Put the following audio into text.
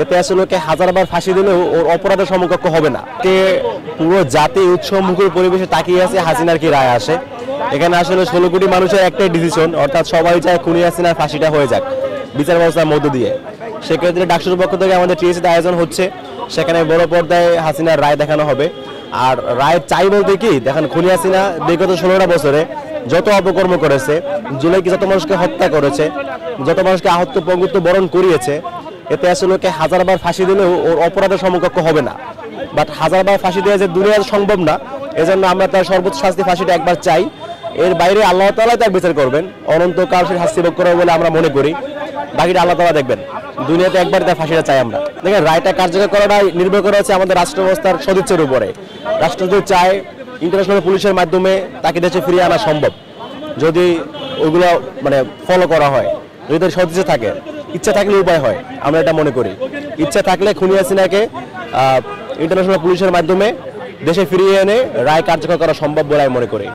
এতে আসলে ওকে হাজারবার ফাঁসি দিলেও ওর অপরাধের সমকক্ষ হবে না। পুরো জাতি উৎসবমুখর পরিবেশে তাকিয়ে আছে হাসিনার কি রায় আসে। এখানে আসলে 16 কোটি মানুষের একটাই ডিসিশন, অর্থাৎ সবাই চায় খুনি হাসিনার ফাঁসিটা হয়ে যাক বিচার ব্যবস্থার মধ্য দিয়ে। সেক্ষেত্রে ডাকসুর পক্ষ থেকে আমাদের টিএসসিতে আয়োজন হচ্ছে, সেখানে বড় পর্দায় হাসিনার রায় দেখানো হবে। আর রায় চাই বলতে কি, দেখেন খুনি হাসিনা বিগত 16টা বছরে যত অপকর্ম করেছে, জুলাইকে যত মানুষকে হত্যা করেছে, যত মানুষকে আহত পঙ্গুত্ব বরণ করিয়েছে, এতে আসলে ওকে হাজারবার ফাঁসি দিলেও ওর অপরাধের সমকক্ষ হবে না। বাট হাজারবার ফাঁসি দেওয়া যে দুনিয়ার সম্ভব না, এজন্য আমরা তার সর্বোচ্চ শাস্তি ফাঁসিটা একবার চাই। এর বাইরে আল্লাহ তাআলা তার বিচার করবেন, অনন্তকাল সে শাস্তি ভোগ করবে বলে আমরা মনে করি। বাকিটা আল্লাহ তাআলা দেখবেন। দুনিয়াতে একবার তার ফাঁসিটা চাই আমরা। দেখেন, রায়টা কার্যকর করাটা নির্ভর করে হচ্ছে আমাদের রাষ্ট্র ব্যবস্থার সদিচ্ছার উপরে। রাষ্ট্র যদি চায় ইন্টারন্যাশনাল পুলিশের মাধ্যমে তাকে দেশে ফিরিয়ে আনা সম্ভব, যদি ওইগুলো মানে ফলো করা হয়, যদি তার সদিচ্ছা থাকে, ইচ্ছা থাকলে উপায় হয়, আমরা এটা মনে করি। ইচ্ছা থাকলে খুনি হাসিনাকে ইন্টারন্যাশনাল পুলিশের মাধ্যমে দেশে ফিরিয়ে এনে রায় কার্যকর করা সম্ভব বলে আমি মনে করি।